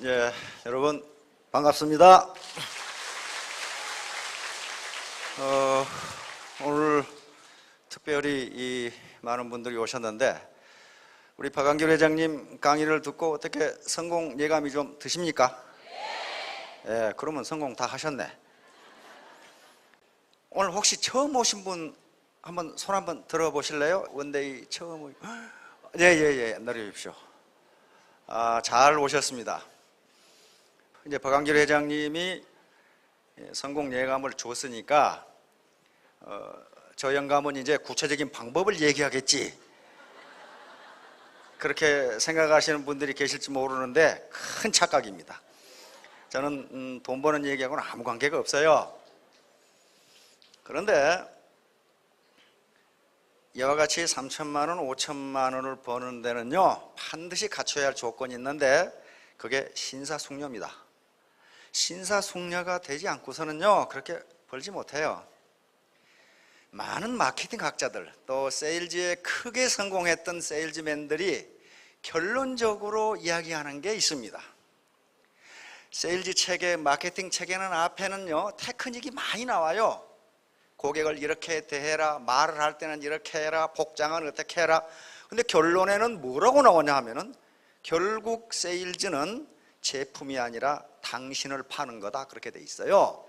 예, 여러분 반갑습니다. 오늘 특별히 이 많은 분들이 오셨는데 우리 박한길 회장님 강의를 듣고 어떻게 성공 예감이 좀 드십니까? 예, 그러면 성공 다 하셨네. 오늘 혹시 처음 오신 분 한번 손 한번 들어보실래요? 원데이 처음 예, 내려주십시오. 잘 오셨습니다. 이제 박한길 회장님이 성공 예감을 줬으니까 저 영감은 이제 구체적인 방법을 얘기하겠지, 그렇게 생각하시는 분들이 계실지 모르는데 큰 착각입니다. 저는 돈 버는 얘기하고는 아무 관계가 없어요. 그런데 이와 같이 3천만 원, 5천만 원을 버는 데는요 반드시 갖춰야 할 조건이 있는데 그게 신사숙녀입니다. 신사숙녀가 되지 않고서는요 그렇게 벌지 못해요. 많은 마케팅 학자들, 또 세일즈에 크게 성공했던 세일즈맨들이 결론적으로 이야기하는 게 있습니다. 세일즈 책의 마케팅 책에는 앞에는요 테크닉이 많이 나와요. 고객을 이렇게 대해라, 말을 할 때는 이렇게 해라, 복장은 어떻게 해라. 근데 결론에는 뭐라고 나오냐 하면은 결국 세일즈는 제품이 아니라 당신을 파는 거다, 그렇게 돼 있어요.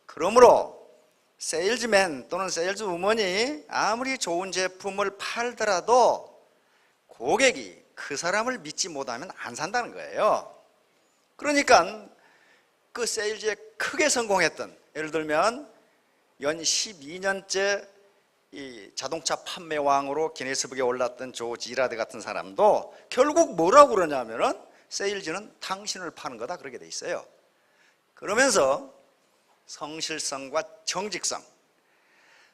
그러므로 세일즈맨 또는 세일즈우먼이 아무리 좋은 제품을 팔더라도 고객이 그 사람을 믿지 못하면 안 산다는 거예요. 그러니까 그 세일즈에 크게 성공했던, 예를 들면 연 12년째 이 자동차 판매왕으로 기네스북에 올랐던 조 지라드 같은 사람도 결국 뭐라고 그러냐면은 세일즈는 당신을 파는 거다, 그렇게 돼 있어요. 그러면서 성실성과 정직성,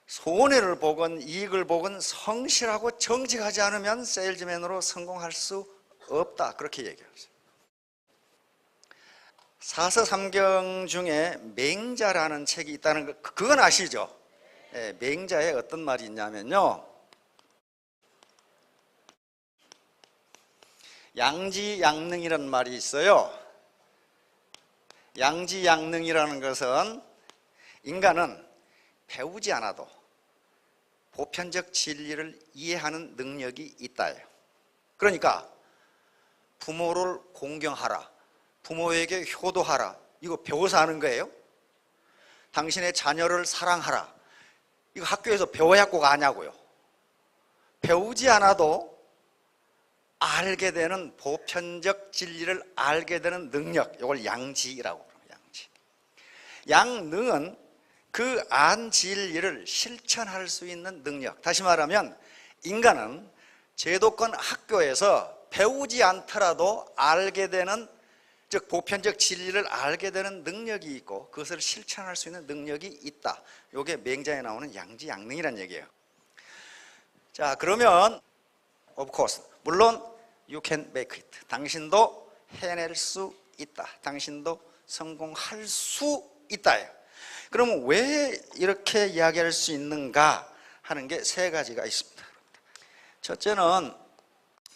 손해를 보건 이익을 보건 성실하고 정직하지 않으면 세일즈맨으로 성공할 수 없다, 그렇게 얘기했어요. 사서삼경 중에 맹자라는 책이 있다는 거, 그건 아시죠? 예, 맹자에 어떤 말이 있냐면요, 양지양능이라는 말이 있어요. 양지양능이라는 것은 인간은 배우지 않아도 보편적 진리를 이해하는 능력이 있다예요. 그러니까 부모를 공경하라, 부모에게 효도하라, 이거 배워서 하는 거예요. 당신의 자녀를 사랑하라, 이거 학교에서 배워야 꼭 아냐고요. 배우지 않아도 알게 되는, 보편적 진리를 알게 되는 능력, 이걸 양지라고 그래요. 양지. 양능은 그 안 진리를 실천할 수 있는 능력. 다시 말하면 인간은 제도권 학교에서 배우지 않더라도 알게 되는, 즉 보편적 진리를 알게 되는 능력이 있고 그것을 실천할 수 있는 능력이 있다. 이게 맹자에 나오는 양지양능이라는 얘기예요. 자, 그러면 of course, 물론 you can make it, 당신도 해낼 수 있다, 당신도 성공할 수 있다. 그러면 왜 이렇게 이야기할 수 있는가 하는 게 세 가지가 있습니다. 첫째는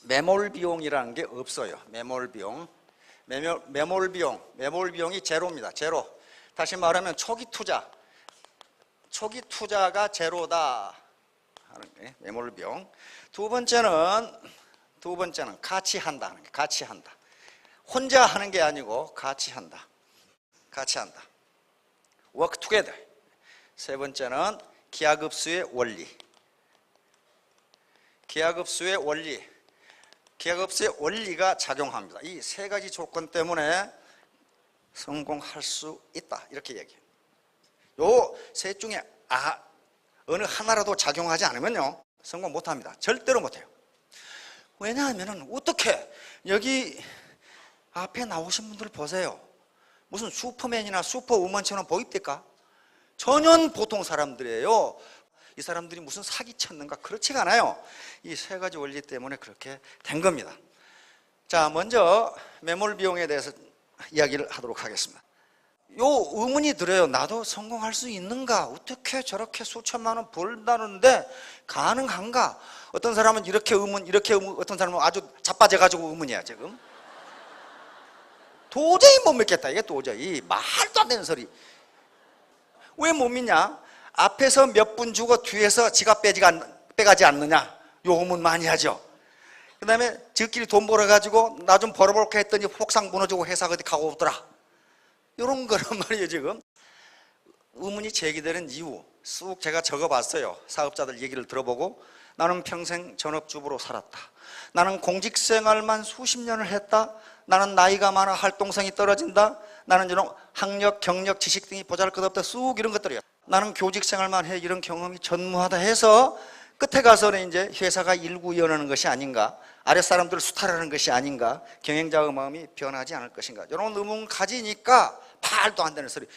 매몰 비용이라는 게 없어요. 매몰 비용. 매몰 비용이 제로입니다. 제로. 다시 말하면 초기 투자가 제로다 하는 게 매몰 비용. 두 번째는 같이 한다 하는 게, 같이 한다. 혼자 하는 게 아니고 같이 한다. work together. 세 번째는 기하급수의 원리. 기하급수의 원리가 작용합니다. 이 세 가지 조건 때문에 성공할 수 있다, 이렇게 얘기해요. 요 셋 중에 어느 하나라도 작용하지 않으면요 성공 못합니다. 절대로 못해요. 왜냐하면 어떻게, 여기 앞에 나오신 분들 보세요. 무슨 슈퍼맨이나 슈퍼우먼처럼 보입니까? 전혀 보통 사람들이에요. 이 사람들이 무슨 사기쳤는가? 그렇지가 않아요. 이 세 가지 원리 때문에 그렇게 된 겁니다. 자, 먼저 매몰 비용에 대해서 이야기를 하도록 하겠습니다. 요 의문이 들어요. 나도 성공할 수 있는가? 어떻게 저렇게 수천만 원 벌다는데 가능한가? 어떤 사람은 이렇게 의문, 어떤 사람은 아주 자빠져가지고 의문이야 지금. 도저히 못 믿겠다. 이게 도저히 말도 안 되는 소리. 왜 못 믿냐? 앞에서 몇 분 주고 뒤에서 지갑 빼가지 않느냐? 요금은 많이 하죠. 그 다음에 저끼리 돈 벌어가지고 나 좀 벌어볼까 했더니 폭삭 무너지고 회사 어디 가고 오더라. 이런 거란 말이에요. 지금 의문이 제기되는 이유 쑥 제가 적어봤어요. 사업자들 얘기를 들어보고 나는 평생 전업주부로 살았다. 나는 공직생활만 수십 년을 했다. 나는 나이가 많아 활동성이 떨어진다. 나는 이런 학력, 경력, 지식 등이 보잘것없다. 쑥 이런 것들이야. 나는 교직생활만 해 이런 경험이 전무하다 해서 끝에 가서는 이제 회사가 일구이연하는 것이 아닌가, 아랫사람들을 수탈하는 것이 아닌가, 경영자의 마음이 변하지 않을 것인가, 이런 의문 가지니까 말도 안 되는 소리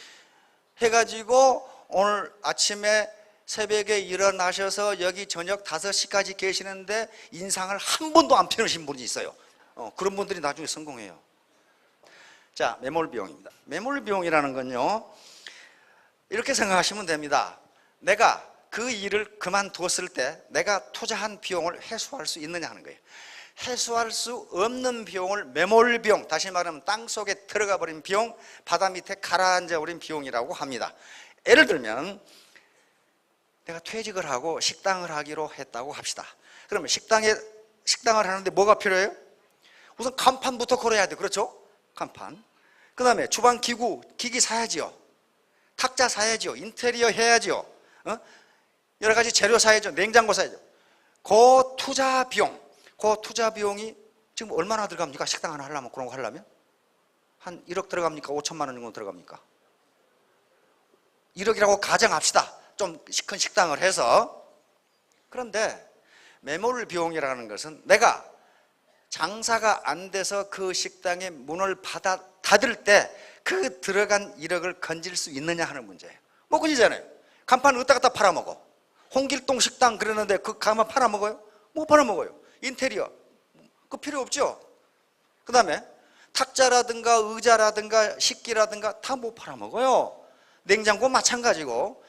해가지고 오늘 아침에 새벽에 일어나셔서 여기 저녁 5시까지 계시는데 인상을 한 번도 안 펴으신 분이 있어요. 그런 분들이 나중에 성공해요. 자, 매몰 비용입니다. 매몰 비용이라는 건요, 이렇게 생각하시면 됩니다. 내가 그 일을 그만두었을 때 내가 투자한 비용을 회수할 수 있느냐 하는 거예요. 회수할 수 없는 비용을 매몰 비용, 다시 말하면 땅속에 들어가 버린 비용, 바다 밑에 가라앉아 버린 비용이라고 합니다. 예를 들면 내가 퇴직을 하고 식당을 하기로 했다고 합시다. 그러면 식당을 하는데 뭐가 필요해요? 우선 간판부터 걸어야 돼. 그렇죠? 간판. 그 다음에 주방 기기 사야지요. 탁자 사야지요. 인테리어 해야지요. 여러 가지 재료 사야죠. 냉장고 사야죠. 그 투자 비용이 지금 얼마나 들어갑니까? 식당 하나 하려면, 그런 거 하려면? 한 1억 들어갑니까? 5천만 원 정도 들어갑니까? 1억이라고 가정합시다. 좀 큰 식당을 해서. 그런데 매몰 비용이라는 것은 내가 장사가 안 돼서 그 식당의 문을 닫을 때 그 들어간 1억을 건질 수 있느냐 하는 문제예요. 못 건지잖아요. 간판 어디다 갖다 팔아먹어. 홍길동 식당 그러는데 그 가만 팔아먹어요? 못 팔아먹어요. 인테리어 그 필요 없죠. 그 다음에 탁자라든가 의자라든가 식기라든가 다 못 팔아먹어요. 냉장고 마찬가지고.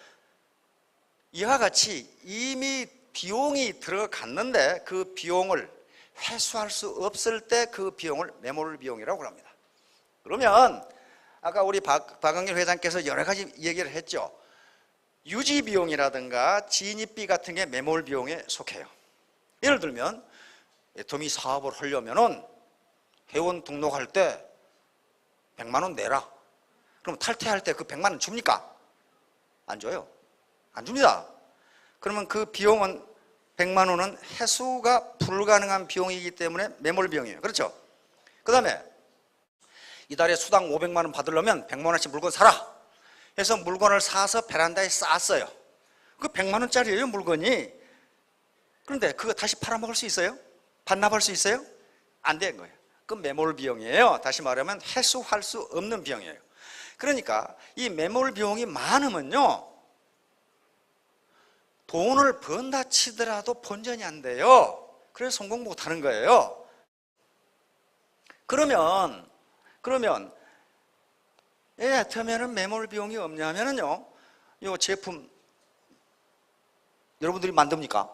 이와 같이 이미 비용이 들어갔는데 그 비용을 회수할 수 없을 때 그 비용을 매몰 비용이라고 합니다. 그러면 아까 우리 박광일 회장께서 여러 가지 얘기를 했죠. 유지 비용이라든가 진입비 같은 게 매몰 비용에 속해요. 예를 들면 애터미 사업을 하려면은 회원 등록할 때 100만 원 내라. 그럼 탈퇴할 때 그 100만 원 줍니까? 안 줘요. 안 줍니다. 그러면 그 비용은 100만 원은 회수가 불가능한 비용이기 때문에 매몰 비용이에요. 그렇죠? 그 다음에 이달에 수당 500만 원 받으려면 100만 원씩 물건 사라. 해서 물건을 사서 베란다에 쌓았어요. 그 100만 원짜리예요, 물건이. 그런데 그거 다시 팔아먹을 수 있어요? 반납할 수 있어요? 안 된 거예요. 그 매몰 비용이에요. 다시 말하면 회수할 수 없는 비용이에요. 그러니까 이 매몰 비용이 많으면요, 돈을 번다 치더라도 본전이 안 돼요. 그래서 성공 못 하는 거예요. 그러면 애터미는 매몰 비용이 없냐면요, 이 제품 여러분들이 만듭니까?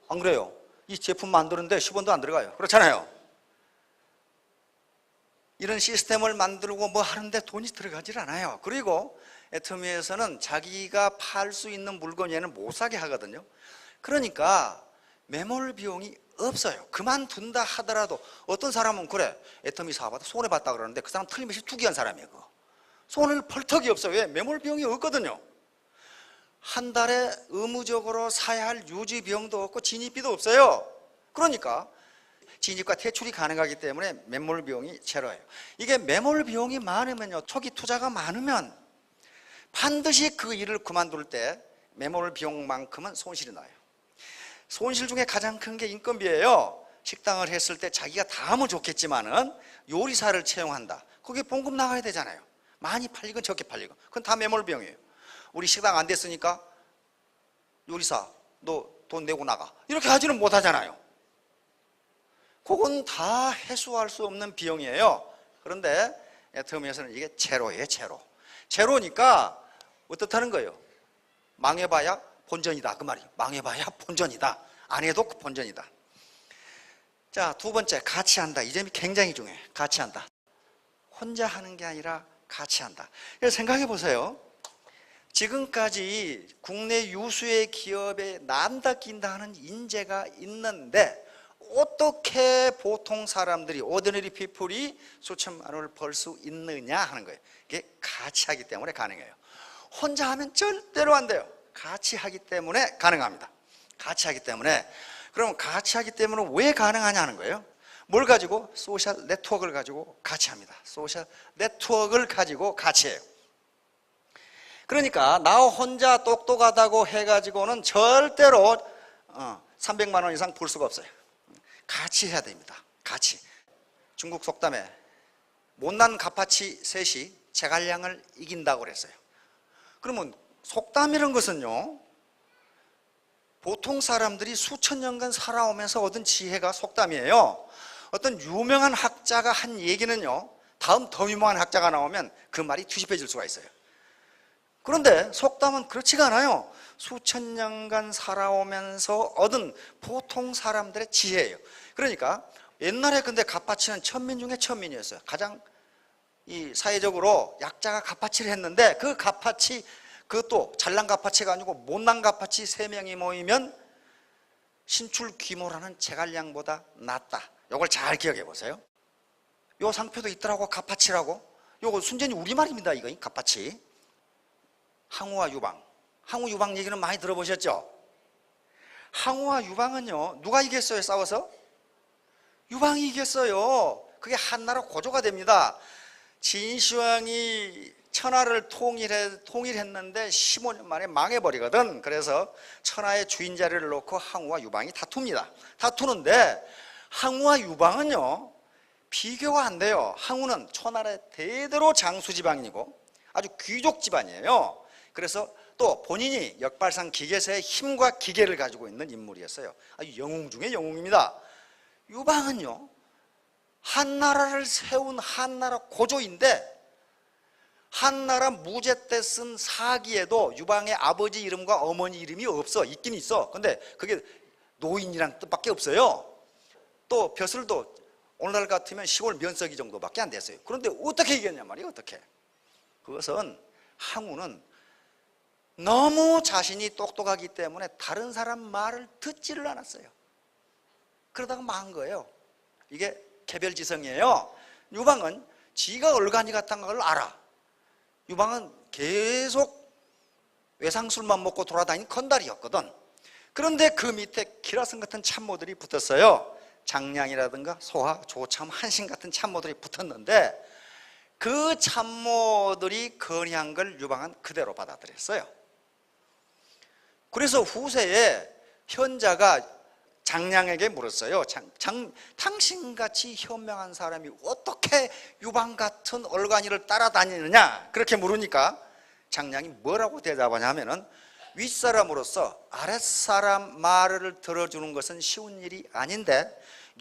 안 그래요? 이 제품 만드는데 10원도 안 들어가요. 그렇잖아요. 이런 시스템을 만들고 뭐 하는데 돈이 들어가질 않아요. 그리고 애터미에서는 자기가 팔 수 있는 물건 얘는 못 사게 하거든요. 그러니까 매몰 비용이 없어요. 그만둔다 하더라도 어떤 사람은 그래, 애터미 사업하다 손해봤다 그러는데 그 사람 틀림없이 투기한 사람이에요. 그거. 손을 벌 턱이 없어요. 왜? 매몰 비용이 없거든요. 한 달에 의무적으로 사야 할 유지 비용도 없고 진입비도 없어요. 그러니까 진입과 퇴출이 가능하기 때문에 매몰 비용이 제로예요. 이게 매몰 비용이 많으면요, 초기 투자가 많으면 반드시 그 일을 그만둘 때 매몰 비용만큼은 손실이 나요. 손실 중에 가장 큰 게 인건비예요. 식당을 했을 때 자기가 다 하면 좋겠지만은 요리사를 채용한다. 거기에 봉급 나가야 되잖아요. 많이 팔리건 적게 팔리건. 그건 다 매몰 비용이에요. 우리 식당 안 됐으니까 요리사 너 돈 내고 나가. 이렇게 하지는 못하잖아요. 그건 다 해소할 수 없는 비용이에요. 그런데 애터미에서는 이게 제로예요, 제로. 제로니까 어떻다는 거예요? 망해봐야 본전이다. 그 말이에요. 망해봐야 본전이다. 안 해도 본전이다. 자, 두 번째, 같이 한다. 이 점이 굉장히 중요해요. 같이 한다. 혼자 하는 게 아니라 같이 한다. 생각해 보세요. 지금까지 국내 유수의 기업에 난다 긴다 하는 인재가 있는데 어떻게 보통 사람들이 ordinary people이 수천만 원을 벌 수 있느냐 하는 거예요. 이게 같이 하기 때문에 가능해요. 혼자 하면 절대로 안 돼요. 같이 하기 때문에 가능합니다. 같이 하기 때문에. 그럼 같이 하기 때문에 왜 가능하냐는 거예요. 뭘 가지고? 소셜 네트워크를 가지고 같이 합니다. 소셜 네트워크를 가지고 같이 해요. 그러니까 나 혼자 똑똑하다고 해가지고는 절대로 300만 원 이상 벌 수가 없어요. 같이 해야 됩니다. 같이. 중국 속담에 못난 갓파치 셋이 제갈량을 이긴다고 그랬어요. 그러면 속담이란 것은요, 보통 사람들이 수천 년간 살아오면서 얻은 지혜가 속담이에요. 어떤 유명한 학자가 한 얘기는요, 다음 더 유명한 학자가 나오면 그 말이 뒤집혀질 수가 있어요. 그런데 속담은 그렇지가 않아요. 수천 년간 살아오면서 얻은 보통 사람들의 지혜예요. 그러니까 옛날에 근데 갓파치는 천민 중에 천민이었어요. 가장 이 사회적으로 약자가 갓파치를 했는데 그 갓파치, 그것도 잘난 갓파치가 아니고 못난 갓파치 3명이 모이면 신출귀모라는 제갈량보다 낫다. 이걸 잘 기억해 보세요. 요 상표도 있더라고, 갓파치라고. 요거 순전히 우리말입니다. 이거 갓파치. 항우와 유방. 항우 유방 얘기는 많이 들어보셨죠? 항우와 유방은요, 누가 이겼어요? 싸워서? 유방이 이겼어요. 그게 한나라 고조가 됩니다. 진시황이 천하를 통일했는데 15년 만에 망해버리거든. 그래서 천하의 주인 자리를 놓고 항우와 유방이 다툽니다. 다투는데 항우와 유방은요, 비교가 안 돼요. 항우는 천하의 대대로 장수 집안이고 아주 귀족 집안이에요. 그래서 또 본인이 역발상 기계사의 힘과 기계를 가지고 있는 인물이었어요. 아주 영웅 중에 영웅입니다. 유방은요, 한나라를 세운 한나라 고조인데 한나라 무제 때 쓴 사기에도 유방의 아버지 이름과 어머니 이름이 없어. 있긴 있어. 근데 그게 노인이란 뜻밖에 없어요. 또 벼슬도 오늘날 같으면 시골 면석이 정도밖에 안 됐어요. 그런데 어떻게 이겼냐 말이에요. 어떻게? 그것은 항우는 너무 자신이 똑똑하기 때문에 다른 사람 말을 듣지를 않았어요. 그러다가 망한 거예요. 이게 개별지성이에요. 유방은 지가 얼간이 같다는 걸 알아. 유방은 계속 외상술만 먹고 돌아다니는 건달이었거든. 그런데 그 밑에 기라성 같은 참모들이 붙었어요. 장량이라든가 소하, 조참, 한신 같은 참모들이 붙었는데 그 참모들이 건의한 걸 유방은 그대로 받아들였어요. 그래서 후세에 현자가 장량에게 물었어요. 당신같이 현명한 사람이 어떻게 유방 같은 얼간이를 따라다니느냐? 그렇게 물으니까 장량이 뭐라고 대답하냐면은 윗사람으로서 아랫사람 말을 들어주는 것은 쉬운 일이 아닌데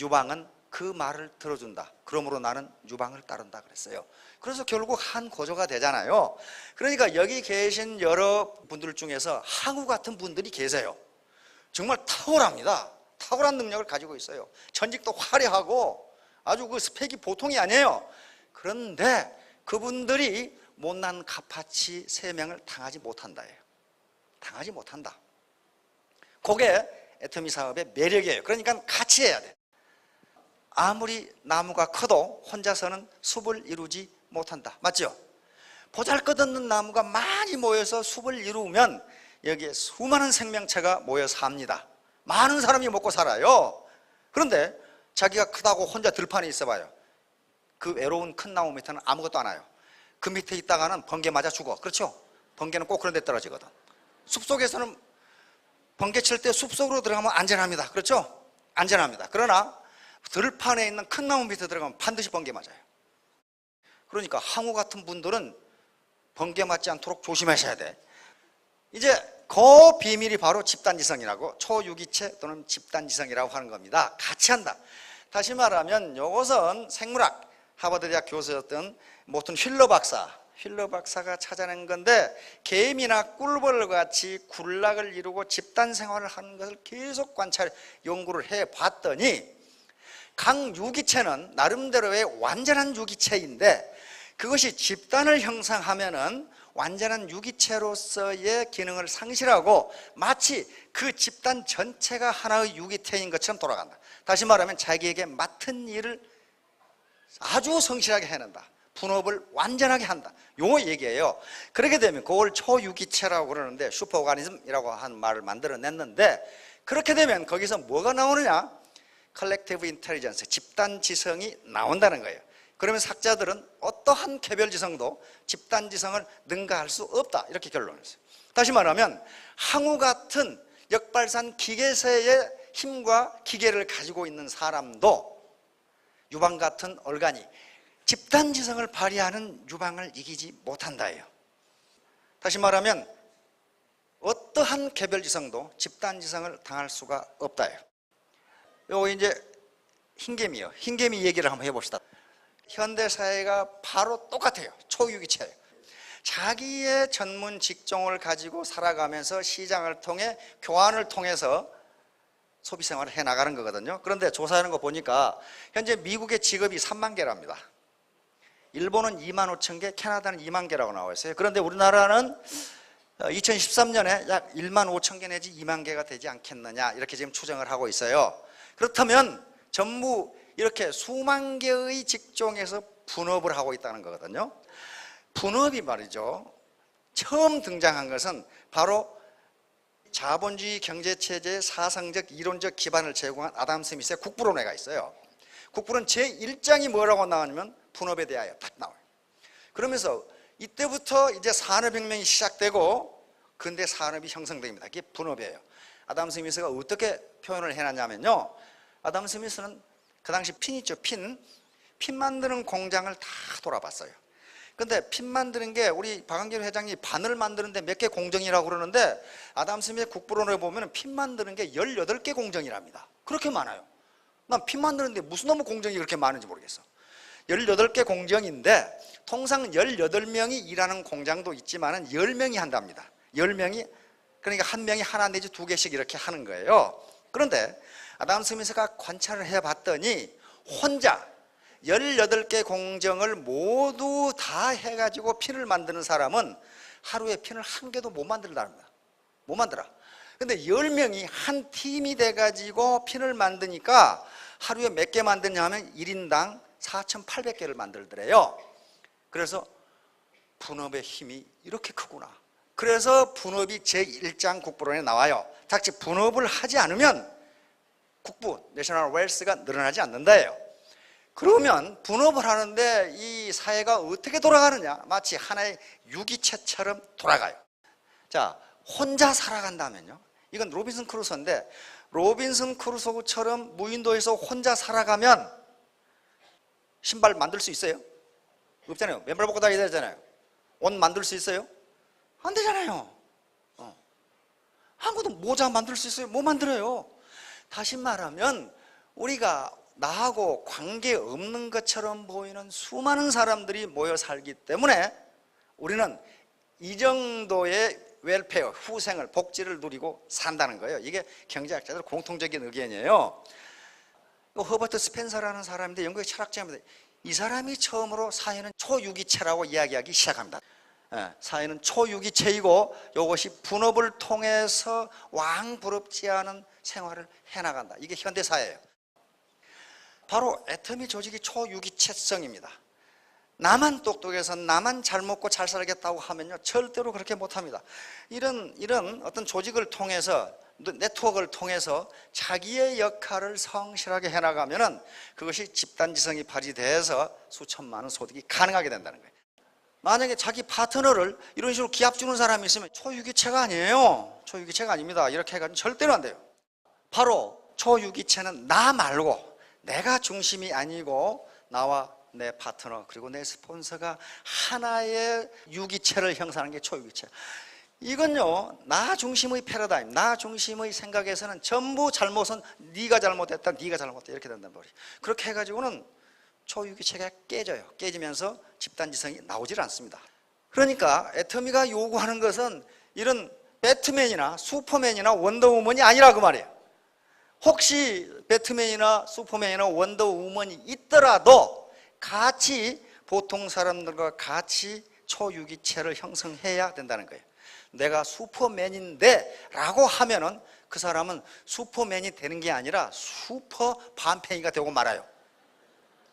유방은 그 말을 들어준다. 그러므로 나는 유방을 따른다 그랬어요. 그래서 결국 한 고조가 되잖아요. 그러니까 여기 계신 여러 분들 중에서 항우 같은 분들이 계세요. 정말 탁월합니다. 탁월한 능력을 가지고 있어요. 전직도 화려하고 아주 그 스펙이 보통이 아니에요. 그런데 그분들이 못난 갓파치 3명을 당하지 못한다예요. 당하지 못한다. 그게 애터미 사업의 매력이에요. 그러니까 같이 해야 돼. 아무리 나무가 커도 혼자서는 숲을 이루지 못한다. 맞죠? 보잘것없는 나무가 많이 모여서 숲을 이루면 여기에 수많은 생명체가 모여 삽니다. 많은 사람이 먹고 살아요. 그런데 자기가 크다고 혼자 들판에 있어봐요. 그 외로운 큰 나무 밑에는 아무것도 안 와요. 그 밑에 있다가는 번개 맞아 죽어. 그렇죠? 번개는 꼭 그런 데 떨어지거든. 숲속에서는 번개 칠 때 숲속으로 들어가면 안전합니다. 그렇죠? 안전합니다. 그러나 들판에 있는 큰 나무 밑에 들어가면 반드시 번개 맞아요. 그러니까 항우 같은 분들은 번개 맞지 않도록 조심하셔야 돼. 이제 그 비밀이 바로 집단지성이라고, 초유기체 또는 집단지성이라고 하는 겁니다. 같이 한다. 다시 말하면 이것은 생물학 하버드대학 교수였던 모튼 휠러 박사가 찾아낸 건데, 개미나 꿀벌 같이 군락을 이루고 집단 생활을 하는 것을 계속 연구를 해 봤더니 각 유기체는 나름대로의 완전한 유기체인데 그것이 집단을 형성하면은 완전한 유기체로서의 기능을 상실하고 마치 그 집단 전체가 하나의 유기체인 것처럼 돌아간다. 다시 말하면 자기에게 맡은 일을 아주 성실하게 해낸다. 분업을 완전하게 한다. 요 얘기예요. 그렇게 되면 그걸 초유기체라고 그러는데 슈퍼오가니즘이라고 하는 말을 만들어냈는데, 그렇게 되면 거기서 뭐가 나오느냐? 컬렉티브 인텔리전스, 집단 지성이 나온다는 거예요. 그러면 학자들은 어떠한 개별 지성도 집단 지성을 능가할 수 없다, 이렇게 결론을 했어요. 다시 말하면 항우 같은 역발산 기계세의 힘과 기계를 가지고 있는 사람도 유방 같은 얼간이 집단 지성을 발휘하는 유방을 이기지 못한다예요. 다시 말하면 어떠한 개별 지성도 집단 지성을 당할 수가 없다예요. 요거 이제 흰개미요. 흰개미 얘기를 한번 해봅시다. 현대 사회가 바로 똑같아요. 초유기체예요. 자기의 전문 직종을 가지고 살아가면서 시장을 통해 교환을 통해서 소비 생활을 해나가는 거거든요. 그런데 조사하는 거 보니까 현재 미국의 직업이 3만 개랍니다. 일본은 2만 5천 개, 캐나다는 2만 개라고 나와 있어요. 그런데 우리나라는 2013년에 약 1만 5천 개 내지 2만 개가 되지 않겠느냐, 이렇게 지금 추정을 하고 있어요. 그렇다면 전부 이렇게 수만 개의 직종에서 분업을 하고 있다는 거거든요. 분업이 말이죠, 처음 등장한 것은 바로 자본주의 경제체제의 사상적 이론적 기반을 제공한 아담 스미스의 국부론회가 있어요. 국부론 제1장이 뭐라고 나오냐면 분업에 대하여 딱 나와요. 그러면서 이때부터 이제 산업혁명이 시작되고 근대 산업이 형성됩니다. 그게 분업이에요. 아담 스미스가 어떻게 표현을 해놨냐면요, 아담 스미스는 그 당시 핀 있죠, 핀 만드는 공장을 다 돌아봤어요. 근데 핀 만드는 게 우리 박한길 회장이 바늘 만드는데 몇 개 공정이라고 그러는데 아담 스미스 국부론에 보면 핀 만드는 게 18개 공정이랍니다. 그렇게 많아요. 난 핀 만드는데 무슨 놈의 공정이 그렇게 많은지 모르겠어. 18개 공정인데 통상 18명이 일하는 공장도 있지만 10명이 한답니다. 10명이, 그러니까 한 명이 하나 내지 2개씩 이렇게 하는 거예요. 그런데 아담 스미스가 관찰을 해봤더니 혼자 18개 공정을 모두 다 해가지고 핀을 만드는 사람은 하루에 핀을 한 개도 못 만들답니다. 못 만들어. 근데 10명이 한 팀이 돼가지고 핀을 만드니까 하루에 몇 개 만드냐 하면 1인당 4,800개를 만들더래요. 그래서 분업의 힘이 이렇게 크구나. 그래서 분업이 제1장 국부론에 나와요. 자칫 분업을 하지 않으면 국부, 내셔널 웰스가 늘어나지 않는다예요. 그러면 분업을 하는데 이 사회가 어떻게 돌아가느냐? 마치 하나의 유기체처럼 돌아가요. 자, 혼자 살아간다면요? 이건 로빈슨 크루소인데, 로빈슨 크루소처럼 무인도에서 혼자 살아가면 신발 만들 수 있어요? 없잖아요. 맨발 벗고 다녀야 되잖아요. 옷 만들 수 있어요? 안 되잖아요. 한국도 모자 만들 수 있어요? 못 만들어요. 다시 말하면 우리가 나하고 관계없는 것처럼 보이는 수많은 사람들이 모여 살기 때문에 우리는 이 정도의 웰페어, 후생을, 복지를 누리고 산다는 거예요. 이게 경제학자들 공통적인 의견이에요. 허버트 스펜서라는 사람인데 영국의 철학자입니다. 이 사람이 처음으로 사회는 초유기체라고 이야기하기 시작합니다. 사회는 초유기체이고 이것이 분업을 통해서 왕부럽지 않은 생활을 해나간다. 이게 현대사회예요. 바로 애터미 조직이 초유기체성입니다. 나만 똑똑해서 나만 잘 먹고 잘 살겠다고 하면요, 절대로 그렇게 못합니다. 이런 어떤 조직을 통해서, 네트워크를 통해서 자기의 역할을 성실하게 해나가면은 그것이 집단지성이 발휘돼서 수천만 원 소득이 가능하게 된다는 거예요. 만약에 자기 파트너를 이런 식으로 기합 주는 사람이 있으면 초유기체가 아니에요. 초유기체가 아닙니다. 이렇게 해가지고 절대로 안 돼요. 바로 초유기체는 나 말고 내가 중심이 아니고 나와 내 파트너 그리고 내 스폰서가 하나의 유기체를 형성하는 게 초유기체. 이건요, 나 중심의 패러다임, 나 중심의 생각에서는 전부 잘못은 네가 잘못했다, 네가 잘못했다 이렇게 된단 말이에요. 그렇게 해가지고는 초유기체가 깨져요. 깨지면서 집단지성이 나오질 않습니다. 그러니까 애터미가 요구하는 것은 이런 배트맨이나 슈퍼맨이나 원더우먼이 아니라 그 말이에요. 혹시 배트맨이나 슈퍼맨이나 원더우먼이 있더라도 같이 보통 사람들과 같이 초유기체를 형성해야 된다는 거예요. 내가 슈퍼맨인데 라고 하면은 그 사람은 슈퍼맨이 되는 게 아니라 슈퍼 반팽이가 되고 말아요.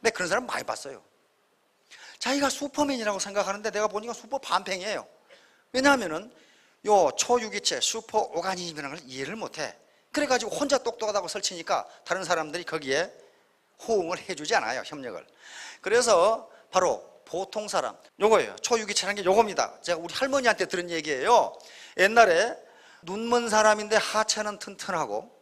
근데 그런 사람 많이 봤어요. 자기가 슈퍼맨이라고 생각하는데 내가 보니까 슈퍼 반팽이에요. 왜냐하면은 요 초유기체 슈퍼 오가니즘이라는 걸 이해를 못해. 그래가지고 혼자 똑똑하다고 설치니까 다른 사람들이 거기에 호응을 해주지 않아요. 협력을. 그래서 바로 보통 사람 요거예요. 초유기체라는 게 요겁니다. 제가 우리 할머니한테 들은 얘기예요. 옛날에 눈먼 사람인데 하체는 튼튼하고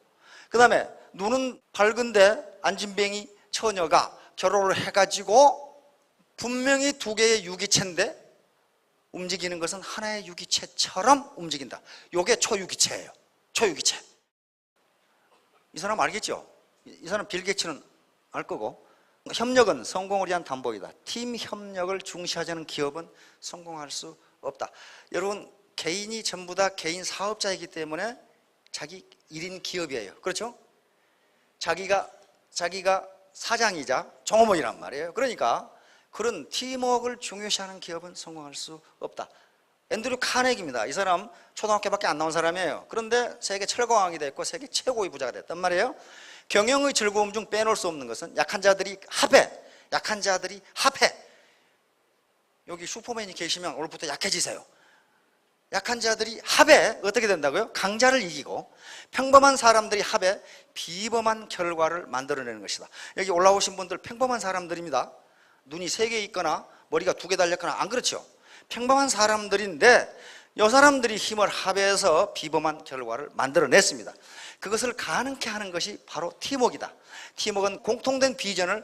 그 다음에 눈은 밝은데 안진뱅이 처녀가 결혼을 해가지고 분명히 두 개의 유기체인데 움직이는 것은 하나의 유기체처럼 움직인다. 요게 초유기체예요. 초유기체. 이 사람 알겠죠? 이 사람 빌 게이츠는 알 거고. 협력은 성공을 위한 담보이다. 팀 협력을 중시하지 않은 기업은 성공할 수 없다. 여러분, 개인이 전부 다 개인 사업자이기 때문에 자기 1인 기업이에요. 그렇죠? 자기가 사장이자 종업원이란 말이에요. 그러니까 그런 팀워크를 중요시하는 기업은 성공할 수 없다. 앤드류 카네기입니다. 이 사람 초등학교밖에 안 나온 사람이에요. 그런데 세계 철거왕이 됐고 세계 최고의 부자가 됐단 말이에요. 경영의 즐거움 중 빼놓을 수 없는 것은 약한 자들이 합해. 여기 슈퍼맨이 계시면 오늘부터 약해지세요. 약한 자들이 합해 어떻게 된다고요? 강자를 이기고 평범한 사람들이 합해 비범한 결과를 만들어내는 것이다. 여기 올라오신 분들 평범한 사람들입니다. 눈이 3개 있거나 머리가 2개 달렸거나 안 그렇죠? 평범한 사람들인데 이 사람들이 힘을 합해서 비범한 결과를 만들어냈습니다. 그것을 가능케 하는 것이 바로 팀워크이다. 팀워크는 공통된 비전을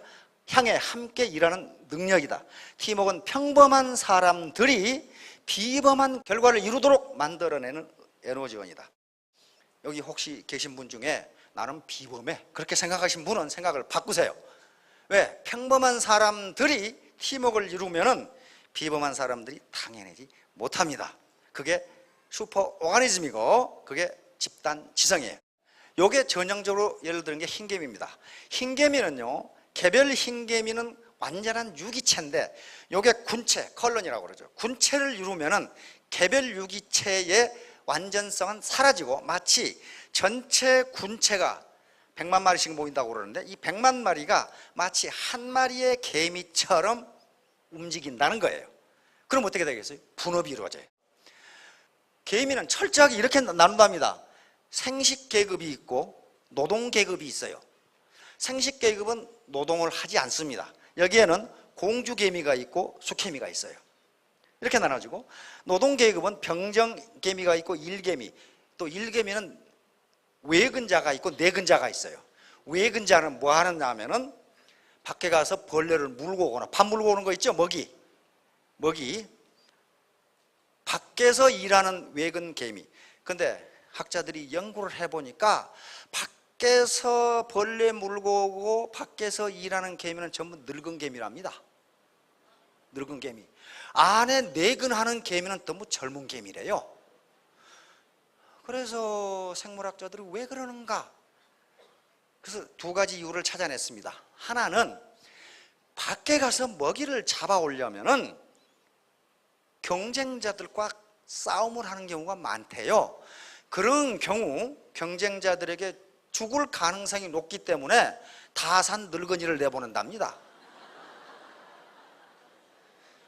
향해 함께 일하는 능력이다. 팀워크는 평범한 사람들이 비범한 결과를 이루도록 만들어내는 에너지원이다. 여기 혹시 계신 분 중에 나는 비범해 그렇게 생각하신 분은 생각을 바꾸세요. 왜? 평범한 사람들이 팀워크를 이루면은 비범한 사람들이 당해내지 못합니다. 그게 슈퍼 오가니즘이고 그게 집단 지성이에요. 요게 전형적으로 예를 드는 게 흰개미입니다. 흰개미는요, 개별 흰개미는 완전한 유기체인데 요게 군체, 컬러니라고 그러죠. 군체를 이루면은 개별 유기체의 완전성은 사라지고 마치 전체 군체가 100만 마리씩 모인다고 그러는데 이 100만 마리가 마치 한 마리의 개미처럼 움직인다는 거예요. 그럼 어떻게 되겠어요? 분업이 이루어져요. 개미는 철저하게 이렇게 나눈답니다. 생식계급이 있고 노동계급이 있어요. 생식계급은 노동을 하지 않습니다. 여기에는 공주개미가 있고 수개미가 있어요. 이렇게 나눠지고 노동계급은 병정개미가 있고 일개미, 또 일개미는 외근자가 있고 내근자가 있어요. 외근자는 뭐 하느냐 하면은 밖에 가서 벌레를 물고 오거나 밥 물고 오는 거 있죠? 먹이 밖에서 일하는 외근개미. 근데 학자들이 연구를 해보니까 밖에서 벌레 물고 오고 밖에서 일하는 개미는 전부 늙은 개미랍니다. 늙은 개미. 안에 내근하는 개미는 너무 젊은 개미래요. 그래서 생물학자들이 왜 그러는가? 그래서 2가지 이유를 찾아냈습니다. 하나는 밖에 가서 먹이를 잡아오려면은 경쟁자들과 싸움을 하는 경우가 많대요. 그런 경우 경쟁자들에게 죽을 가능성이 높기 때문에 다산 늙은이를 내보낸답니다.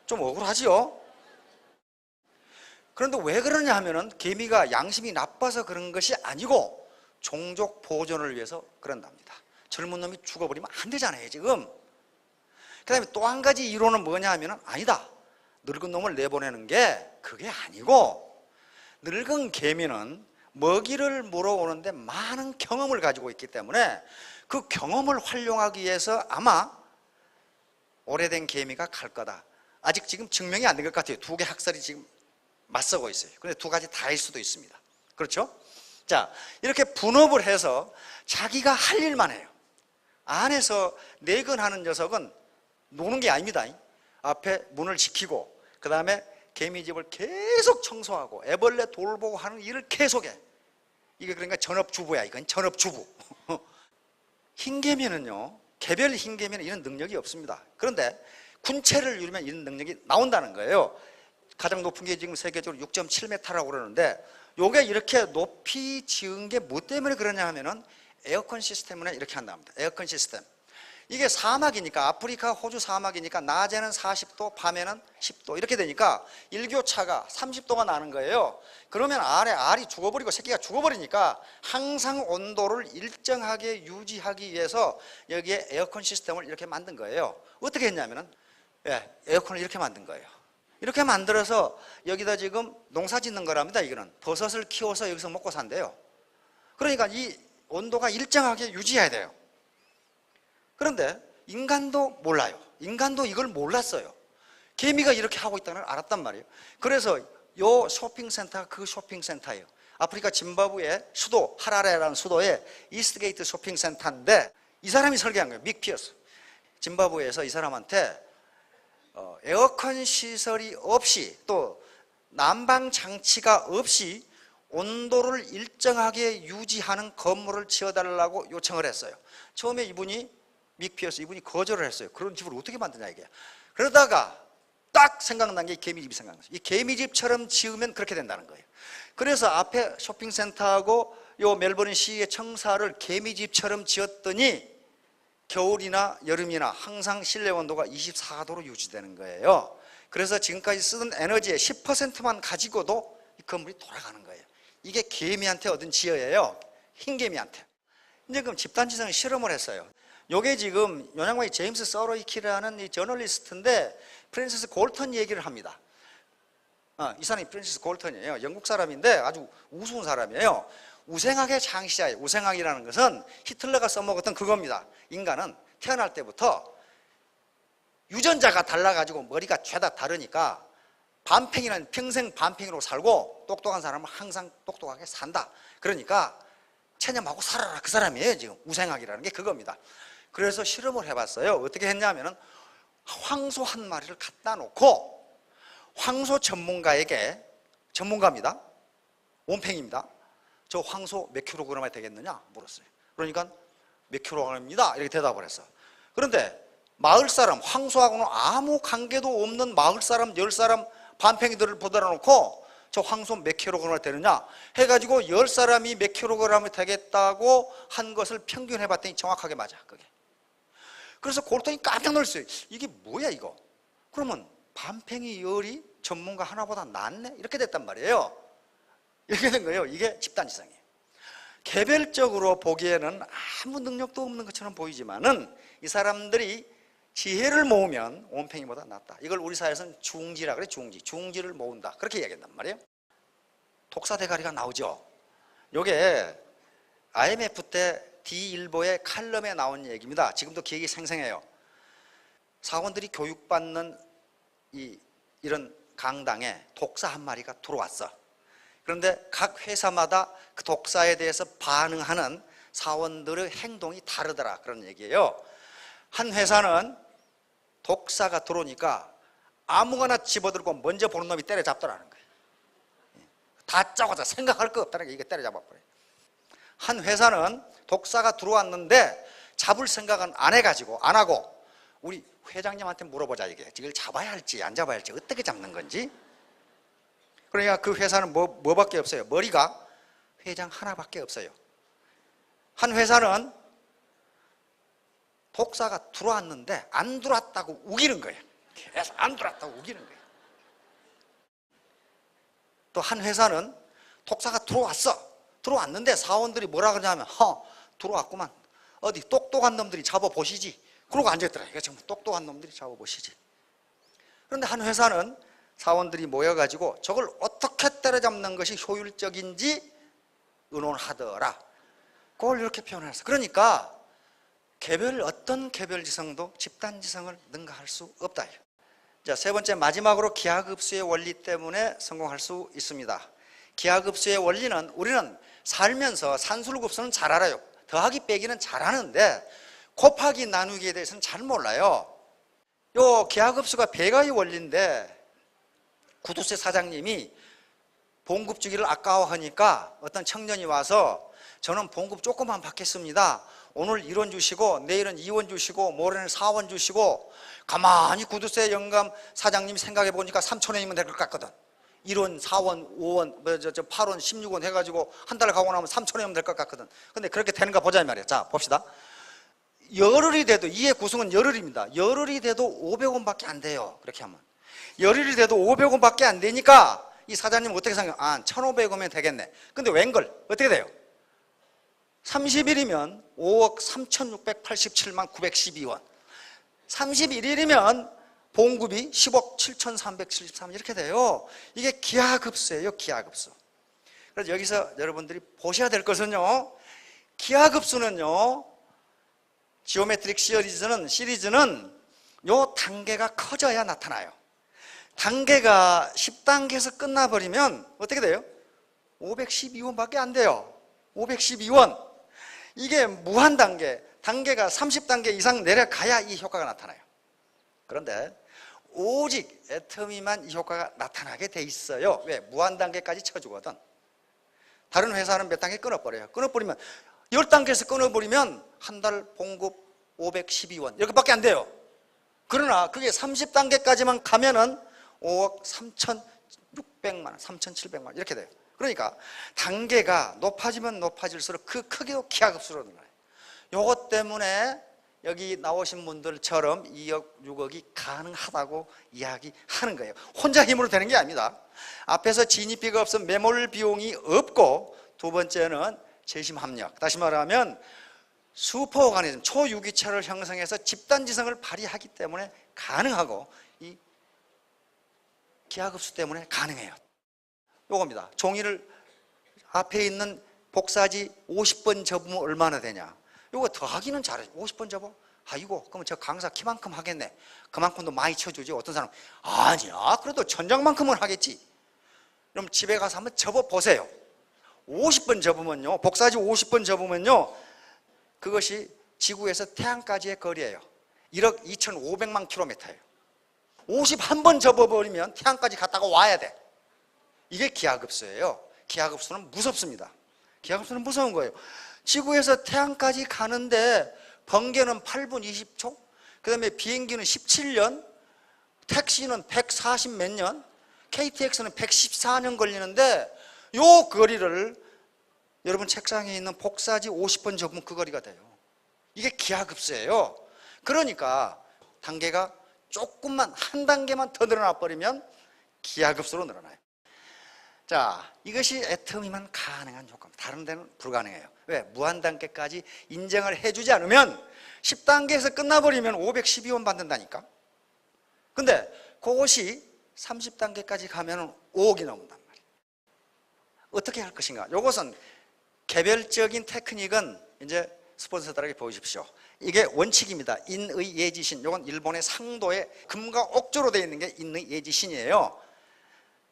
좀 억울하지요? 그런데 왜 그러냐 하면은 개미가 양심이 나빠서 그런 것이 아니고 종족 보존을 위해서 그런답니다. 젊은 놈이 죽어버리면 안 되잖아요 지금. 그 다음에 또 한 가지 이론은 뭐냐 하면은 아니다, 늙은 놈을 내보내는 게 그게 아니고 늙은 개미는 먹이를 물어오는데 많은 경험을 가지고 있기 때문에 그 경험을 활용하기 위해서 아마 오래된 개미가 갈 거다. 아직 지금 증명이 안 된 것 같아요. 2개 학설이 지금 맞서고 있어요. 그런데 2가지 다일 수도 있습니다. 그렇죠? 자, 이렇게 분업을 해서 자기가 할 일만 해요. 안에서 내근하는 녀석은 노는 게 아닙니다. 앞에 문을 지키고 그 다음에 개미집을 계속 청소하고 애벌레 돌보고 하는 일을 계속해. 이게 그러니까 전업주부야. 이건 전업주부. 흰개미는요, 개별 흰개미는 이런 능력이 없습니다. 그런데 군체를 이루면 이런 능력이 나온다는 거예요. 가장 높은 게 지금 세계적으로 6.7m라고 그러는데 요게 이렇게 높이 지은 게 뭐 때문에 그러냐 하면은 에어컨 시스템을 이렇게 한답니다. 에어컨 시스템. 이게 사막이니까, 아프리카 호주 사막이니까 낮에는 40도 밤에는 10도 이렇게 되니까 일교차가 30도가 나는 거예요. 그러면 알이 죽어버리고 새끼가 죽어버리니까 항상 온도를 일정하게 유지하기 위해서 여기에 에어컨 시스템을 이렇게 만든 거예요. 어떻게 했냐면은 에어컨을 이렇게 만든 거예요. 이렇게 만들어서 여기다 지금 농사 짓는 거랍니다. 이거는 버섯을 키워서 여기서 먹고 산대요. 그러니까 이 온도가 일정하게 유지해야 돼요. 그런데 인간도 몰라요. 인간도 이걸 몰랐어요. 개미가 이렇게 하고 있다는 걸 알았단 말이에요. 그래서 요 쇼핑센터가 그 쇼핑센터예요. 아프리카 짐바브웨 수도 하라레라는 수도에 이스트게이트 쇼핑센터인데 이 사람이 설계한 거예요. 믹 피어스. 짐바브웨에서 이 사람한테 에어컨 시설이 없이 또 난방 장치가 없이 온도를 일정하게 유지하는 건물을 지어달라고 요청을 했어요. 처음에 믹 피어스 이분이 거절을 했어요. 그런 집을 어떻게 만드냐 이게. 그러다가 딱 생각난 게 개미집이 생각났어요. 이 개미집처럼 지으면 그렇게 된다는 거예요. 그래서 앞에 쇼핑센터하고 요 멜버른 시의 청사를 개미집처럼 지었더니 겨울이나 여름이나 항상 실내 온도가 24도로 유지되는 거예요. 그래서 지금까지 쓰던 에너지의 10%만 가지고도 이 건물이 돌아가는 거예요. 이게 개미한테 얻은 지혜예요. 흰개미한테. 이제 그럼 집단지성 실험을 했어요. 요게 지금 영양학의 제임스 서로이키라는 이 저널리스트인데 프랜시스 골턴 얘기를 합니다. 이 사람이 프랜시스 골턴이에요. 영국 사람인데 아주 우스운 사람이에요. 우생학의 창시자예요. 우생학이라는 것은 히틀러가 써먹었던 그겁니다. 인간은 태어날 때부터 유전자가 달라가지고 머리가 죄다 다르니까 반팽이는 평생 반팽이로 살고 똑똑한 사람은 항상 똑똑하게 산다. 그러니까 체념하고 살아라 그 사람이에요. 지금 우생학이라는 게 그겁니다. 그래서 실험을 해봤어요. 어떻게 했냐면은 황소 한 마리를 갖다 놓고 황소 전문가에게, 전문가입니다. 원팽입니다. 저 황소 몇 킬로그램이 되겠느냐 물었어요. 그러니까 몇 킬로그램입니다 이렇게 대답을 했어. 그런데 마을 사람, 황소하고는 아무 관계도 없는 마을 사람 10사람 반팽이들을 보더라 놓고 저 황소 몇 킬로그램이 되느냐 해가지고 10사람이 몇 킬로그램이 되겠다고 한 것을 평균해 봤더니 정확하게 맞아 그게. 그래서 골턴이 깜짝 놀랐어요. 이게 뭐야 이거. 그러면 반팽이 열이 전문가 하나보다 낫네 이렇게 됐단 말이에요. 이렇게 된 거예요. 이게 집단지성이에요. 개별적으로 보기에는 아무 능력도 없는 것처럼 보이지만은 이 사람들이 지혜를 모으면 온팽이보다 낫다. 이걸 우리 사회에서는 중지라 그래. 중지를 모은다 그렇게 이야기한단 말이에요. 독사 대가리가 나오죠. 요게 IMF 때 D일보의 칼럼에 나온 얘기입니다. 지금도 기억이 생생해요. 사원들이 교육받는 이런 강당에 독사 한 마리가 들어왔어. 그런데 각 회사마다 그 독사에 대해서 반응하는 사원들의 행동이 다르더라 그런 얘기예요. 한 회사는 독사가 들어오니까 아무거나 집어들고 먼저 보는 놈이 때려잡더라는 거예요. 다 짜고자 생각할 거 없다는 게 이게 때려잡아버려요. 한 회사는 독사가 들어왔는데 잡을 생각은 안 하고 우리 회장님한테 물어보자 이게 이걸 잡아야 할지 안 잡아야 할지 어떻게 잡는 건지. 그러니까 그 회사는 뭐밖에 없어요. 머리가 회장 하나밖에 없어요. 한 회사는 독사가 들어왔는데 안 들어왔다고 우기는 거예요. 계속 안 들어왔다고 우기는 거예요. 또 한 회사는 독사가 들어왔는데 사원들이 뭐라 그러냐면 들어왔구만. 어디 똑똑한 놈들이 잡아보시지. 그러고 앉아있더라. 이거 정말 똑똑한 놈들이 잡아보시지. 그런데 한 회사는 사원들이 모여가지고 저걸 어떻게 때려잡는 것이 효율적인지 의논하더라. 그걸 이렇게 표현해서. 그러니까 어떤 개별지성도 집단지성을 능가할 수 없다. 자, 세 번째 마지막으로 기하급수의 원리 때문에 성공할 수 있습니다. 기하급수의 원리는 우리는 살면서 산술급수는 잘 알아요. 더하기 빼기는 잘 아는데 곱하기 나누기에 대해서는 잘 몰라요. 요 기하급수가 배가의 원리인데 구두쇠 사장님이 봉급 주기를 아까워하니까 어떤 청년이 와서 저는 봉급 조금만 받겠습니다. 오늘 1원 주시고 내일은 2원 주시고 모레는 4원 주시고 가만히 구두쇠 영감 사장님이 생각해 보니까 3,000원이면 될 것 같거든. 1원, 4원, 5원, 8원, 16원 해가지고 한 달 가고 나면 3,000원이면 될 것 같거든. 근데 그렇게 되는가 보자 이 말이야. 자, 봅시다. 열흘이 돼도, 이의 구성은 열흘입니다. 열흘이 돼도 500원밖에 안 돼요. 그렇게 하면 열흘이 돼도 500원밖에 안 되니까 이 사장님은 어떻게 생각해요? 1,500원이면 되겠네. 근데 웬걸 어떻게 돼요? 30일이면 5억 3,687만 912원, 31일이면 봉급이 10억 7,373 이렇게 돼요. 이게 기하급수예요. 기하급수. 그래서 여기서 여러분들이 보셔야 될 것은요, 기하급수는요, 지오메트릭 시리즈는 요 단계가 커져야 나타나요. 단계가 10단계에서 끝나버리면 어떻게 돼요? 512원밖에 안 돼요. 512원. 이게 무한단계, 단계가 30단계 이상 내려가야 이 효과가 나타나요. 그런데 오직 애터미만 이 효과가 나타나게 돼 있어요. 왜? 무한단계까지 쳐주거든. 다른 회사는 몇 단계 끊어버려요. 끊어버리면 10단계에서 끊어버리면 한 달 봉급 512원 이렇게밖에 안 돼요. 그러나 그게 30단계까지만 가면은 5억 3,600만 원, 3,700만 원 이렇게 돼요. 그러니까 단계가 높아지면 높아질수록 그 크기도 기하급수로 늘어나요. 요것 때문에 여기 나오신 분들처럼 2억, 6억이 가능하다고 이야기하는 거예요. 혼자 힘으로 되는 게 아닙니다. 앞에서 진입비가 없으면 매몰 비용이 없고, 두 번째는 재심 합력. 다시 말하면 슈퍼오가니즘, 초유기체를 형성해서 집단지성을 발휘하기 때문에 가능하고, 이 기하급수 때문에 가능해요. 요겁니다. 종이를 앞에 있는 복사지 50번 접으면 얼마나 되냐. 요거 더하기는 잘해. 50번 접어? 아이고, 그러면 저 강사 키만큼 하겠네. 그만큼도 많이 쳐주지. 어떤 사람은 아니야, 그래도 천장만큼은 하겠지. 그럼 집에 가서 한번 접어보세요. 50번 접으면요, 복사지 50번 접으면요, 그것이 지구에서 태양까지의 거리예요. 1억 2,500만 킬로미터예요. 51번 접어버리면 태양까지 갔다가 와야 돼. 이게 기하급수예요. 기하급수는 무섭습니다. 기하급수는 무서운 거예요. 지구에서 태양까지 가는데 번개는 8분 20초, 그 다음에 비행기는 17년, 택시는 140 몇 년, KTX는 114년 걸리는데 요 거리를 여러분 책상에 있는 복사지 50번 접으면 그 거리가 돼요. 이게 기하급수예요. 그러니까 단계가 조금만, 한 단계만 더 늘어나 버리면 기하급수로 늘어나요. 자, 이것이 애터미만 가능한 효과입니다. 다른 데는 불가능해요. 왜? 무한단계까지 인정을 해주지 않으면 10단계에서 끝나버리면 512원 받는다니까. 근데 그것이 30단계까지 가면 5억이 넘는단 말이에요. 어떻게 할 것인가? 이것은 개별적인 테크닉은 이제 스폰서들에게 보여주십시오. 이게 원칙입니다. 인의 예지신. 이건 일본의 상도에 금과 옥조로 되어 있는 게 인의 예지신이에요.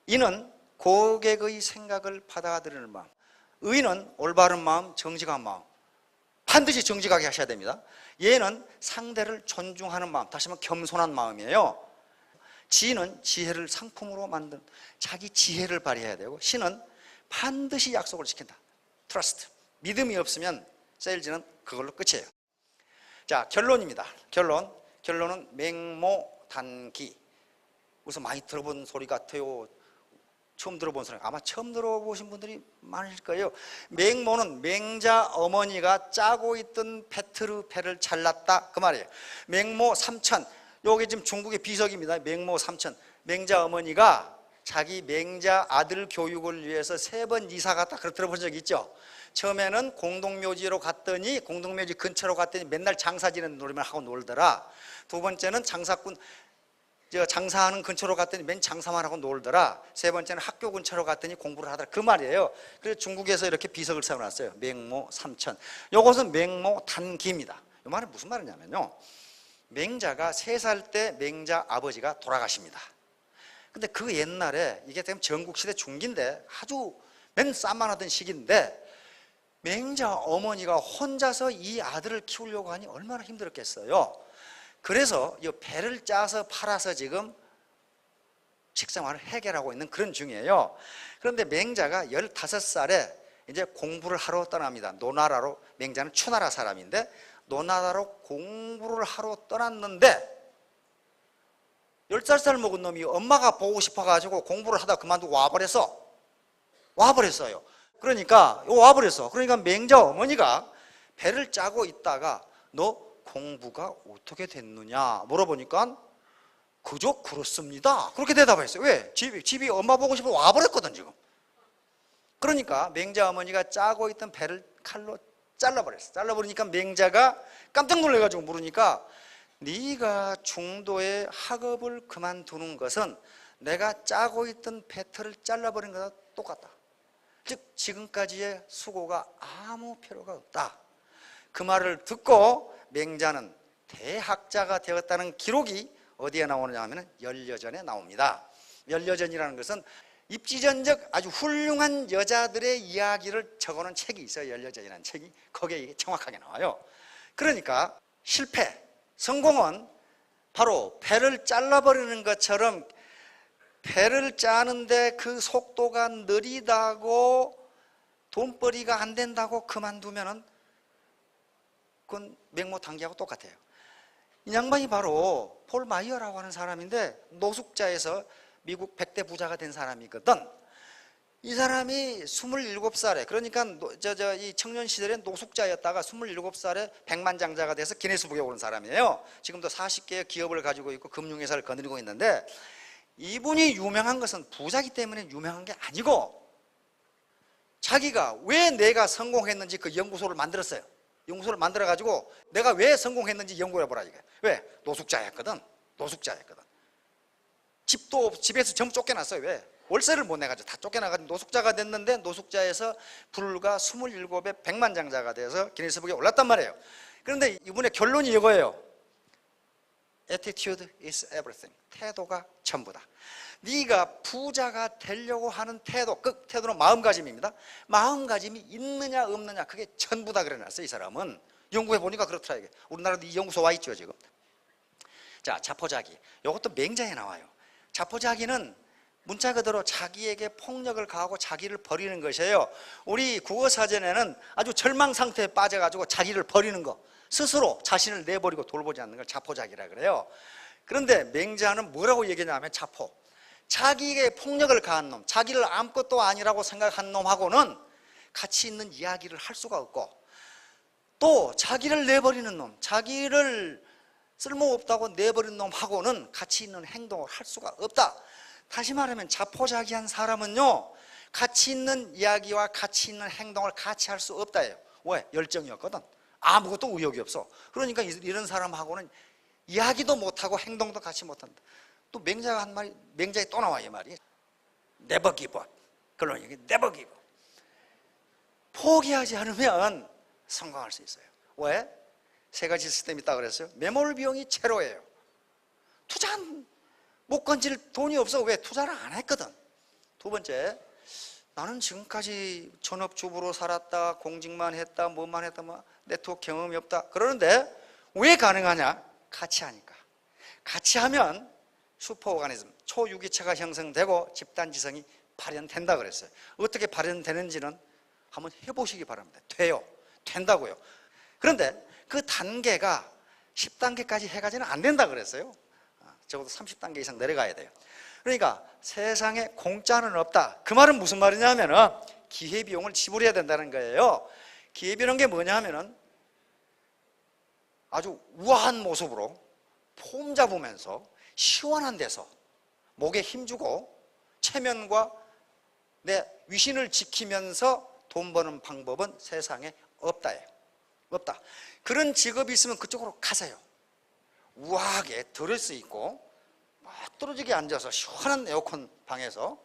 인은 고객의 생각을 받아들이는 마음, 의는 올바른 마음, 정직한 마음. 반드시 정직하게 하셔야 됩니다. 예는 상대를 존중하는 마음, 다시 말하면 겸손한 마음이에요. 지는 지혜를 상품으로 만든 자기 지혜를 발휘해야 되고, 신은 반드시 약속을 지킨다. 트러스트. 믿음이 없으면 세일즈는 그걸로 끝이에요. 자, 결론입니다. 결론은 맹모단기. 우선 많이 들어본 소리 같아요. 처음 들어본 소리, 아마 처음 들어보신 분들이 많을 거예요. 맹모는 맹자 어머니가 짜고 있던 페트르패를 잘랐다 그 말이에요. 맹모 삼천, 요게 지금 중국의 비석입니다. 맹모 삼천. 맹자 어머니가 자기 맹자 아들 교육을 위해서 3번 이사 갔다, 그렇게 들어본 적 있죠? 처음에는 공동묘지로 갔더니, 공동묘지 근처로 갔더니 맨날 장사 지내는 놀이만 하고 놀더라. 두 번째는 장사하는 근처로 갔더니 맨 장사만 하고 놀더라. 세 번째는 학교 근처로 갔더니 공부를 하더라. 그 말이에요. 그래서 중국에서 이렇게 비석을 세워놨어요. 맹모 삼천. 요것은 맹모 단기입니다. 이 말은 무슨 말이냐면요, 맹자가 3살 때 맹자 아버지가 돌아가십니다. 근데 그 옛날에, 이게 지금 전국시대 중기인데 아주 맨 싸만 하던 시기인데, 맹자 어머니가 혼자서 이 아들을 키우려고 하니 얼마나 힘들었겠어요. 그래서 이 배를 짜서 팔아서 지금 식생활을 해결하고 있는 그런 중이에요. 그런데 맹자가 15살에 이제 공부를 하러 떠납니다. 노나라로, 맹자는 추나라 사람인데 노나라로 공부를 하러 떠났는데 15살 먹은 놈이 엄마가 보고 싶어가지고 공부를 하다 그만두고 와버렸어요. 그러니까 와버렸어. 그러니까 맹자 어머니가 배를 짜고 있다가 너 공부가 어떻게 됐느냐 물어보니까 그저 그렇습니다. 그렇게 대답했어요. 왜? 집이 엄마 보고 싶어 와버렸거든 지금. 그러니까 맹자 어머니가 짜고 있던 배를 칼로 잘라버렸어. 잘라버리니까 맹자가 깜짝 놀래가지고 물으니까 네가 중도에 학업을 그만두는 것은 내가 짜고 있던 배틀을 잘라버린 것과 똑같다. 즉 지금까지의 수고가 아무 필요가 없다. 그 말을 듣고 맹자는 대학자가 되었다는 기록이 어디에 나오느냐 하면 열여전에 나옵니다. 열여전이라는 것은 입지전적 아주 훌륭한 여자들의 이야기를 적어놓은 책이 있어요. 열여전이라는 책이. 거기에 이게 정확하게 나와요. 그러니까 실패, 성공은 바로 배를 잘라버리는 것처럼 배를 짜는데 그 속도가 느리다고 돈벌이가 안 된다고 그만두면은 그건 맹모탕기하고 똑같아요. 이 양반이 바로 폴 마이어라고 하는 사람인데 노숙자에서 미국 100대 부자가 된 사람이거든. 이 사람이 27살에 그러니까 이 청년 시절에 노숙자였다가 27살에 백만장자가 돼서 기네스북에 오른 사람이에요. 지금도 40개의 기업을 가지고 있고 금융회사를 거느리고 있는데 이분이 유명한 것은 부자기 때문에 유명한 게 아니고 자기가 왜 내가 성공했는지 그 연구소를 만들었어요. 연구소를 만들어 가지고 내가 왜 성공했는지 연구해 보라 이게. 왜? 노숙자였거든. 집에서 전부 쫓겨났어요. 왜? 월세를 못 내가지고 다 쫓겨나가지고 노숙자가 됐는데 노숙자에서 불과 27에 백만장자가 돼서 기네스북에 올랐단 말이에요. 그런데 이분의 결론이 이거예요. Attitude is everything. 태도가 전부다. 네가 부자가 되려고 하는 태도, 그 태도는 마음가짐입니다. 마음가짐이 있느냐 없느냐 그게 전부다 그래놨어요. 이 사람은. 연구해 보니까 그렇더라 이게. 우리나라도 이 연구소 와 있죠 지금. 자, 자포자기. 이것도 맹자에 나와요. 자포자기는 문자 그대로 자기에게 폭력을 가하고 자기를 버리는 것이에요. 우리 국어사전에는 아주 절망 상태에 빠져가지고 자기를 버리는 거, 스스로 자신을 내버리고 돌보지 않는 걸 자포자기라 그래요. 그런데 맹자는 뭐라고 얘기하냐면 자포, 자기에게 폭력을 가한 놈, 자기를 아무것도 아니라고 생각한 놈하고는 가치 있는 이야기를 할 수가 없고, 또 자기를 내버리는 놈, 자기를 쓸모없다고 내버린 놈하고는 가치 있는 행동을 할 수가 없다. 다시 말하면 자포자기한 사람은요, 가치 있는 이야기와 가치 있는 행동을 같이 할 수 없다예요. 왜? 열정이었거든. 아무것도 의욕이 없어. 그러니까 이런 사람하고는 이야기도 못하고 행동도 같이 못한다. 또 맹자가 한 말이, 맹자에 또 나와 이 말이. Never give up. 그러니까 never give up. 포기하지 않으면 성공할 수 있어요. 왜? 세 가지 시스템이 있다고 그랬어요. 매몰 비용이 제로예요. 투자 못 건질 돈이 없어. 왜? 투자를 안 했거든. 두 번째, 나는 지금까지 전업주부로 살았다, 공직만 했다, 뭐만 했다, 네트워크 경험이 없다. 그러는데 왜 가능하냐? 같이 하니까. 같이 하면 슈퍼오가니즘, 초유기체가 형성되고 집단지성이 발현된다 그랬어요. 어떻게 발현되는지는 한번 해보시기 바랍니다. 돼요. 된다고요. 그런데 그 단계가 10단계까지 해가지는 안 된다 그랬어요. 적어도 30단계 이상 내려가야 돼요. 그러니까 세상에 공짜는 없다. 그 말은 무슨 말이냐면은 기회비용을 지불해야 된다는 거예요. 기회비용은 게 뭐냐 하면은 아주 우아한 모습으로 폼 잡으면서 시원한 데서 목에 힘주고 체면과 내 위신을 지키면서 돈 버는 방법은 세상에 없다예요. 없다. 그런 직업이 있으면 그쪽으로 가세요. 우아하게 들을 수 있고 떨어지게 앉아서 시원한 에어컨 방에서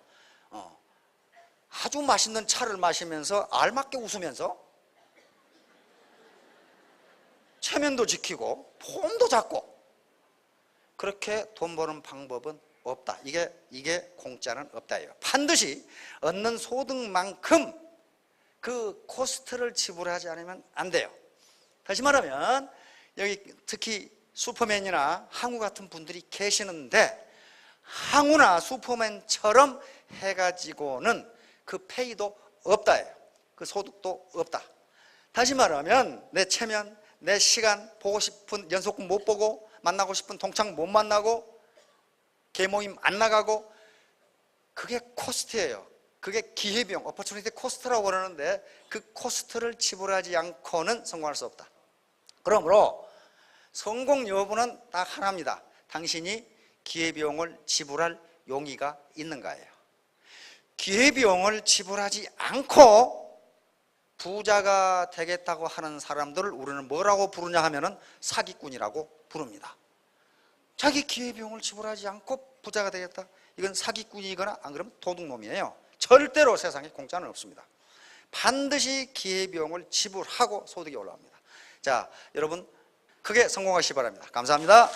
아주 맛있는 차를 마시면서 알맞게 웃으면서 체면도 지키고 폼도 잡고 그렇게 돈 버는 방법은 없다. 이게 공짜는 없다예요. 반드시 얻는 소득만큼 그 코스트를 지불하지 않으면 안 돼요. 다시 말하면 여기 특히 슈퍼맨이나 항우 같은 분들이 계시는데 항우나 슈퍼맨처럼 해가지고는 그 페이도 없다예요. 그 소득도 없다. 다시 말하면 내 체면, 내 시간, 보고 싶은 연속극 못 보고, 만나고 싶은 동창 못 만나고, 개모임 안 나가고, 그게 코스트예요. 그게 기회비용, opportunity cost라고 그러는데 그 코스트를 지불하지 않고는 성공할 수 없다. 그러므로 성공 여부는 딱 하나입니다. 당신이 기회비용을 지불할 용의가 있는가예요. 기회비용을 지불하지 않고 부자가 되겠다고 하는 사람들을 우리는 뭐라고 부르냐 하면은 사기꾼이라고 부릅니다. 자기 기회비용을 지불하지 않고 부자가 되겠다? 이건 사기꾼이거나 안 그러면 도둑놈이에요. 절대로 세상에 공짜는 없습니다. 반드시 기회비용을 지불하고 소득이 올라옵니다. 자, 여러분 크게 성공하시기 바랍니다. 감사합니다.